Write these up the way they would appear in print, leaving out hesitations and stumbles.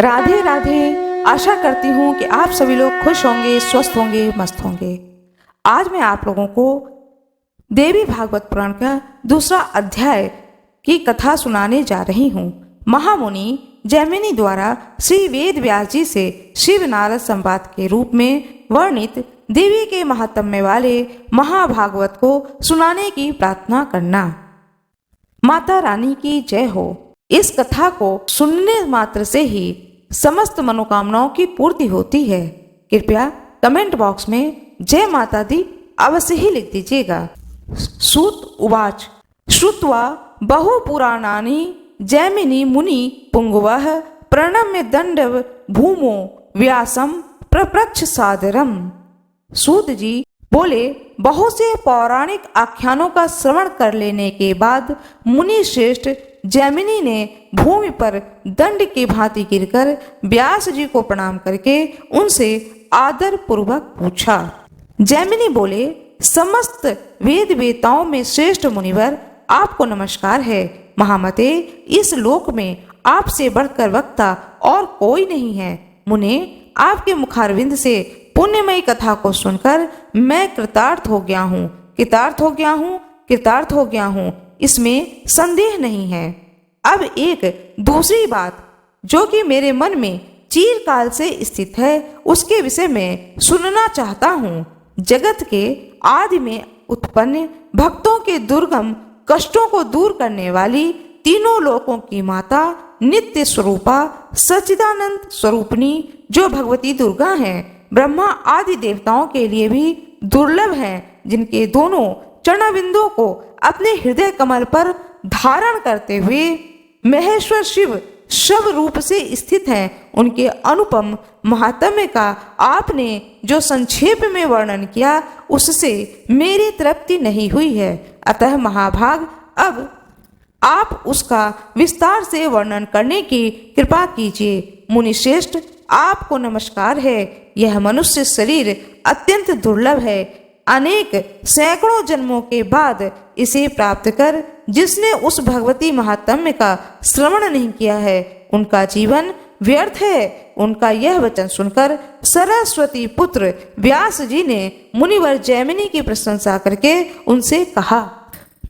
राधे राधे। आशा करती हूँ कि आप सभी लोग खुश होंगे, स्वस्थ होंगे, मस्त होंगे। आज मैं आप लोगों को देवी भागवत पुराण का दूसरा अध्याय की कथा सुनाने जा रही हूँ। महामुनि जैमिनी द्वारा श्री वेद व्यास जी से शिव नारद संवाद के रूप में वर्णित देवी के महात्म्य वाले महाभागवत को सुनाने की प्रार्थना करना। माता रानी की जय हो। इस कथा को सुनने मात्र से ही समस्त मनोकामनाओं की पूर्ति होती है। कृपया कमेंट बॉक्स में जय माता दी अवश्य ही लिख दीजिएगा। सूत उवाच श्रुत्वा बहु पुराणानि जैमिनी मुनि पुंगवः प्रणम्य दंडव भूमो व्यासम प्रप्रच्छ सादरम। सूत जी बोले, बहुत से पौराणिक आख्यानों का श्रवण कर लेने के बाद मुनि श्रेष्ठ जैमिनी ने भूमि पर दंड की भांति गिरकर व्यास जी को प्रणाम करके उनसे आदर पूर्वक पूछा। जैमिनी बोले, समस्त वेद वेताओं में श्रेष्ठ मुनिवर आपको नमस्कार है। महामते, इस लोक में आपसे बढ़कर वक्ता और कोई नहीं है। मुने, आपके मुखारविंद से पुण्यमयी कथा को सुनकर मैं कृतार्थ हो गया हूँ, कृतार्थ हो गया हूँ, इसमें संदेह नहीं है। अब एक दूसरी बात जो कि मेरे मन में चिरकाल से स्थित है, उसके विषय में सुनना चाहता हूँ। जगत के आदि में उत्पन्न भक्तों के दुर्गम कष्टों को दूर करने वाली तीनों लोकों की माता नित्य स्वरूपा सच्चिदानंद स्वरूपनी जो भगवती दुर्गा हैं, ब्रह्मा आदि देवताओं के लिए भी दुर्लभ हैं, जिनके दोनों चरणबिंदुओं को अपने हृदय कमल पर धारण करते हुए महेश्वर शिव शव रूप से स्थित हैं। उनके अनुपम महात्म्य का आपने जो संक्षेप में वर्णन किया, उससे मेरी तृप्ति नहीं हुई है। अतः महाभाग, अब आप उसका विस्तार से वर्णन करने की कृपा कीजिए। मुनिश्रेष्ठ, आपको नमस्कार है। यह मनुष्य शरीर अत्यंत दुर्लभ है। अनेक सैकड़ों जन्मों के बाद इसे प्राप्त कर जिसने उस भगवती महात्म्य का श्रवण नहीं किया है, उनका जीवन व्यर्थ है। उनका यह वचन सुनकर सरस्वती पुत्र व्यास जी ने मुनिवर जैमिनी की प्रशंसा करके उनसे कहा।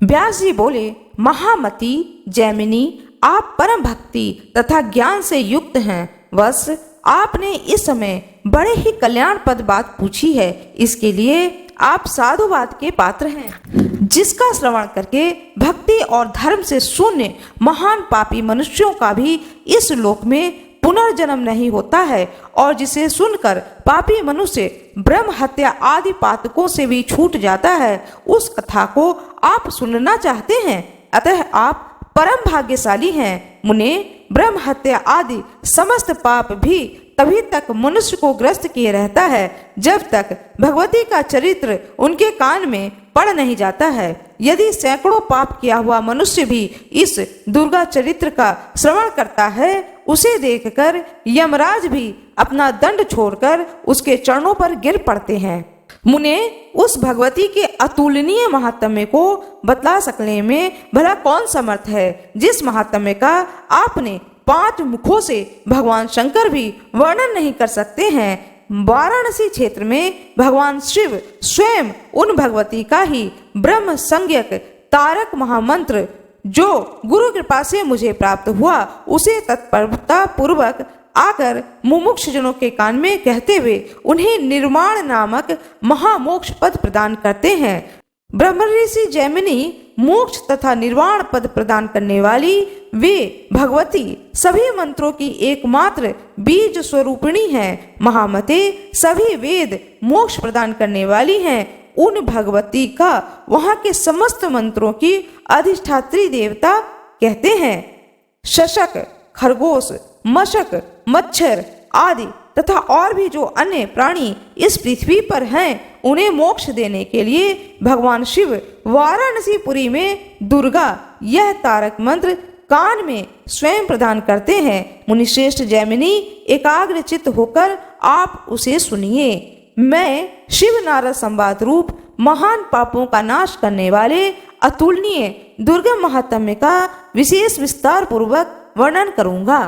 व्यास जी बोले, महामती जैमिनी, आप परम भक्ति तथा ज्ञान से युक्त हैं। बस आपने इस समय बड़े ही कल्याणप्रद बात पूछी है। इसके लिए आप साधुवाद के पात्र हैं, जिसका श्रवण करके भक्ति और धर्म से शून्य महान पापी मनुष्यों का भी इस लोक में पुनर्जन्म नहीं होता है, और जिसे सुनकर पापी मनुष्य ब्रह्म हत्या आदि पातकों से भी छूट जाता है, उस कथा को आप सुनना चाहते हैं। अतः आप परम भाग्यशाली हैं। मुने, ब्रह्म हत्या आदि समस्त पाप भी तभी तक मनुष्य को ग्रस्त किए रहता है जब तक भगवती का चरित्र उनके कान में पड़ नहीं जाता है। यदि सैकड़ों पाप किया हुआ मनुष्य भी इस दुर्गा चरित्र का श्रवण करता है, उसे देखकर यमराज भी अपना दंड छोड़कर उसके चरणों पर गिर पड़ते हैं। मुने, उस भगवती के अतुलनीय महात्म्य को बतला सकने में भला कौन समर्थ है, जिस महात्म्य का आपने 5 मुखों से भगवान शंकर भी वर्णन नहीं कर सकते हैं। वाराणसी क्षेत्र में भगवान शिव स्वयं उन भगवती का ही ब्रह्म संज्ञक तारक महामंत्र जो गुरु कृपा से मुझे प्राप्त हुआ, उसे तत्परता पूर्वक आकर मुमुक्ष जनों के कान में कहते हुए उन्हें निर्माण नामक महामोक्ष पद प्रदान करते हैं। ब्रह्मर्षि जैमिनी मोक्ष तथा निर्वाण पद प्रदान करने वाली वे भगवती सभी मंत्रों की एकमात्र बीज स्वरूपिणी हैं। महामते, सभी वेद मोक्ष प्रदान करने वाली हैं। उन भगवती का वहां के समस्त मंत्रों की अधिष्ठात्री देवता कहते हैं। शशक, खरगोश, मशक, मच्छर आदि तथा और भी जो अन्य प्राणी इस पृथ्वी पर हैं, उन्हें मोक्ष देने के लिए भगवान शिव वाराणसीपुरी में दुर्गा यह तारक मंत्र कान में स्वयं प्रदान करते हैं। मुनिश्रेष्ठ जैमिनी, एकाग्रचित्त होकर आप उसे सुनिए। मैं शिव नारद संवाद रूप महान पापों का नाश करने वाले अतुलनीय दुर्गम महात्म्य का विशेष विस्तार पूर्वक वर्णन करूंगा।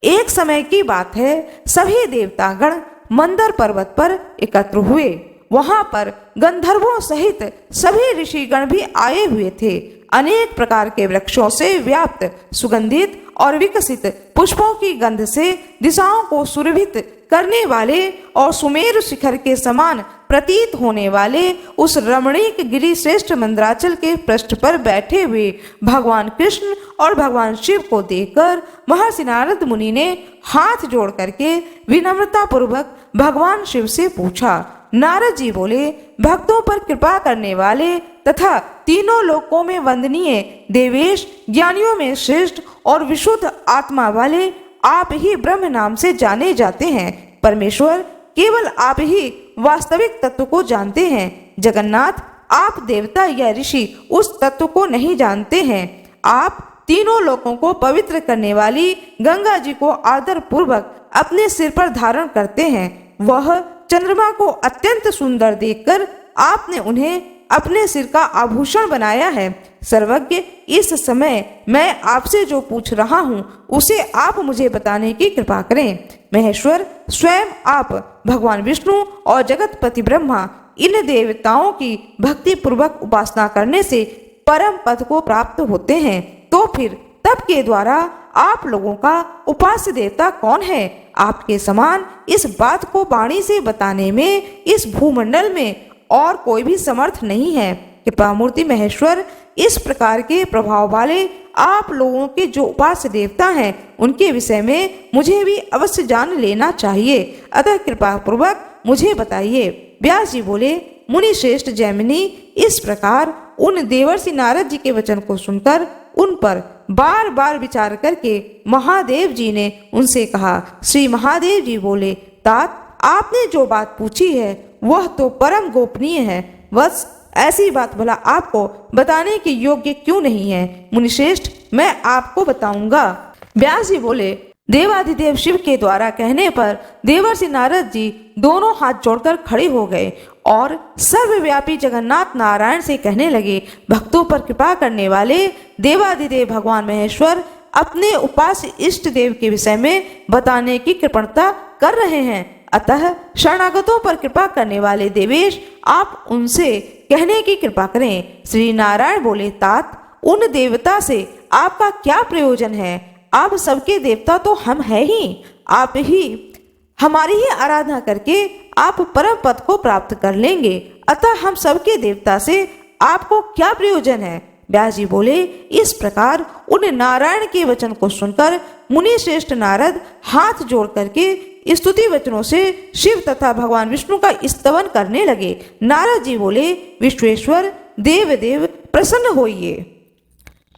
एक समय की बात है, सभी देवतागण मंदर पर्वत पर एकत्र हुए। वहां पर गंधर्वों सहित सभी ऋषिगण भी आए हुए थे। अनेक प्रकार के वृक्षों से व्याप्त सुगंधित और विकसित पुष्पों की गंध से दिशाओं को सुरभित करने वाले और सुमेरु शिखर के समान प्रतीत होने वाले उस रमणीक गिरि श्रेष्ठ मंदराचल के पृष्ठ पर बैठे हुए भगवान कृष्ण और भगवान शिव को देखकर महर्षि नारद मुनि ने हाथ जोड़ करके विनम्रता पूर्वक भगवान शिव से पूछा। नारद जी बोले, भक्तों पर कृपा करने वाले तथा तीनों लोकों में वंदनीय देवेश, ज्ञानियों में श्रेष्ठ और विशुद्ध आत्मा वाले आप ही ब्रह्म नाम से जाने जाते हैं। परमेश्वर, केवल आप ही वास्तविक तत्व को जानते हैं। जगन्नाथ, आप देवता या ऋषि उस तत्व को नहीं जानते हैं। आप तीनों लोकों को पवित्र करने वाली गंगा जी को आदर पूर्वक अपने सिर पर धारण करते हैं। वह चंद्रमा को अत्यंत सुंदर देखकर आपने उन्हें अपने सिर का आभूषण बनाया है। सर्वज्ञ, इस समय मैं आपसे जो पूछ रहा हूँ उसे आप मुझे बताने की कृपा करें। महेश्वर, स्वयं आप भगवान विष्णु और जगतपति ब्रह्मा इन देवताओं की भक्ति पूर्वक उपासना करने से परम पद को प्राप्त होते हैं। तो फिर तप के द्वारा आप लोगों का उपास्य देवता कौन है? आपके समान इस बात को वाणी से बताने में इस भूमंडल में और कोई भी समर्थ नहीं है। कृपा मूर्ति महेश्वर, इस प्रकार के प्रभाव वाले आप लोगों के जो उपास्य देवता हैं उनके विषय में मुझे भी अवश्य जान लेना चाहिए, अतः कृपा पूर्वक मुझे बताइए। व्यास जी बोले, मुनि श्रेष्ठ जैमिनी, इस प्रकार उन देवर्षि नारद जी के वचन को सुनकर उन पर बार बार विचार करके महादेव जी ने उनसे कहा। श्री महादेव जी बोले, तात, आपने जो बात पूछी है वह तो परम गोपनीय है। बस ऐसी बात भला आपको बताने के योग्य क्यों नहीं है? मुनिश्रेष्ठ, मैं आपको बताऊंगा। व्यास जी बोले, देवाधिदेव शिव के द्वारा कहने पर देवर्षि नारद जी दोनों हाथ जोड़कर खड़े हो गए और सर्वव्यापी जगन्नाथ नारायण से कहने लगे, भक्तों पर कृपा करने वाले देवाधिदेव भगवान महेश्वर अपने उपास्य इष्ट देव के विषय में बताने की कृपणता कर रहे हैं। अतः शरणागतों पर कृपा करने वाले देवेश, आप उनसे कहने की कृपा करें। श्री नारायण बोले, तात, उन देवता से आपका क्या प्रयोजन है? आप सबके देवता तो हम हैं ही। आप ही हमारी ही आराधना करके आप परम पद को प्राप्त कर लेंगे। अतः हम सबके देवता से आपको क्या प्रयोजन है? व्यास जी बोले, इस प्रकार उन नारायण के वचन को सुनकर मुनि श्रेष्ठ नारद हाथ जोड़ करके स्तुति वचनों से शिव तथा भगवान विष्णु का स्तवन करने लगे। नारद जी बोले, विश्वेश्वर देव देव प्रसन्न होइए।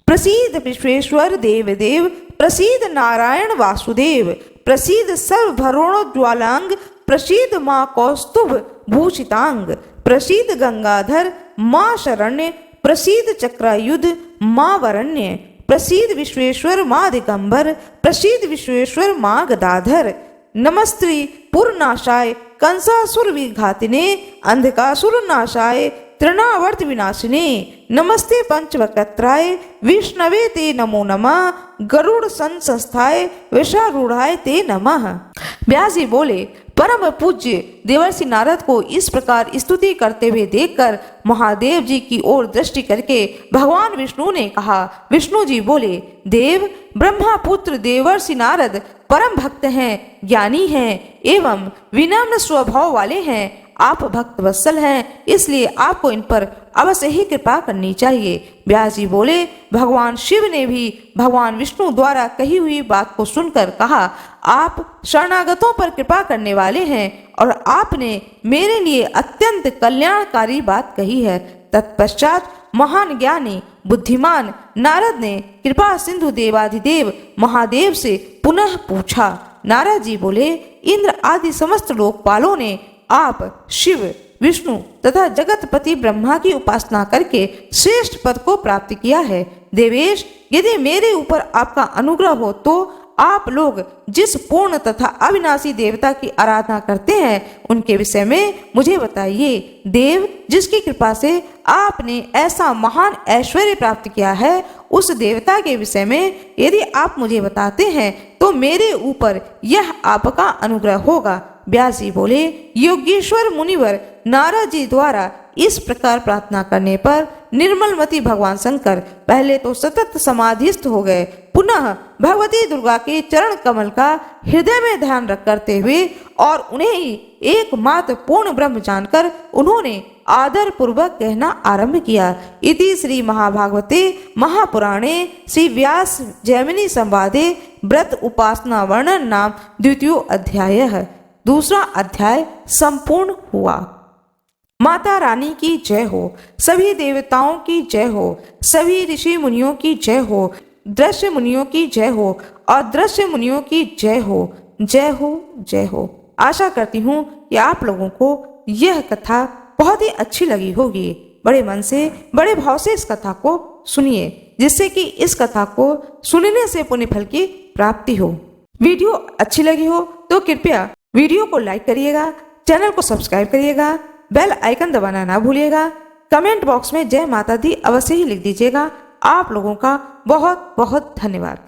प्रसीद विश्वेश्वर देव देव, प्रसीद नारायण वासुदेव, प्रसीद सर्वभरणोज्ज्वलांग, प्रसीद माँ कौस्तुभ भूषितांग, प्रसीद गंगाधर माँ शरण्य, प्रसीद चक्रायुध माँ वरण्य, प्रसीद विश्वेश्वर माँ दिगंबर, प्रसीद विश्वेश्वर माँ गदाधर। नमस्त्री पुरनाशाय कंसासुर विघातिने, अंधकासुर नाशाय तृणावर्त विनाशिने, नमस्ते पंचवक्त्राय विष्णवे ते नमो नमः, गरुड़ संस्थाय वृषारूढ़ाय ते नमः। व्यास जी बोले, परम पूज्य देवर्षि नारद को इस प्रकार स्तुति करते हुए देखकर महादेव जी की ओर दृष्टि करके भगवान विष्णु ने कहा। विष्णु जी बोले, देव ब्रह्मा पुत्र देवर्षि नारद परम भक्त हैं, ज्ञानी हैं एवं विनम्र स्वभाव वाले हैं। आप भक्त वत्सल हैं, इसलिए आपको इन पर अवश्य ही कृपा करनी चाहिए। व्यास जी बोले, भगवान शिव ने भी भगवान विष्णु द्वारा कही हुई बात को सुनकर कहा, आप शरणागतों पर कृपा करने वाले हैं और आपने मेरे लिए अत्यंत कल्याणकारी बात कही है। तत्पश्चात महान ज्ञानी बुद्धिमान नारद ने कृपा सिंधु देवाधिदेव महादेव से पुनः पूछा। नारद जी बोले, इंद्र आदि समस्त लोकपालों ने आप शिव विष्णु तथा जगतपति ब्रह्मा की उपासना करके श्रेष्ठ पद को प्राप्त किया है। देवेश, यदि मेरे ऊपर आपका अनुग्रह हो तो आप लोग जिस पूर्ण तथा अविनाशी देवता की आराधना करते हैं उनके विषय में मुझे बताइए। देव जिसकी कृपा से आपने ऐसा महान ऐश्वर्य प्राप्त किया है, उस देवता के विषय में यदि आप मुझे बताते हैं तो मेरे ऊपर यह आपका अनुग्रह होगा। व्यास जी बोले, योगेश्वर मुनिवर नारद जी द्वारा इस प्रकार प्रार्थना करने पर निर्मलमती भगवान शंकर पहले तो सतत समाधिस्थ हो गए, पुनः भगवती दुर्गा के चरण कमल का हृदय में ध्यान रख करते हुए और उन्हें ही एकमात्र पूर्ण ब्रह्म जानकर उन्होंने आदर पूर्वक कहना आरंभ किया। इति श्री महाभागवते महापुराणे श्री व्यास जैमिनी संवादे व्रत उपासना वर्णन नाम द्वितीयो अध्यायः। दूसरा अध्याय संपूर्ण हुआ। माता रानी की जय हो, सभी देवताओं की जय हो, सभी ऋषि मुनियों की जय हो, दृश्य मुनियों की जय हो, अदृश्य मुनियों की जय हो, जय हो, जय हो। आशा करती हूँ कि आप लोगों को यह कथा बहुत ही अच्छी लगी होगी। बड़े मन से बड़े भाव से इस कथा को सुनिए, जिससे कि इस कथा को सुनने से पुण्य फल की प्राप्ति हो। वीडियो अच्छी लगी हो तो कृपया वीडियो को लाइक करिएगा, चैनल को सब्सक्राइब करिएगा, बेल आइकन दबाना ना भूलिएगा। कमेंट बॉक्स में जय माता दी अवश्य ही लिख दीजिएगा। आप लोगों का बहुत बहुत धन्यवाद।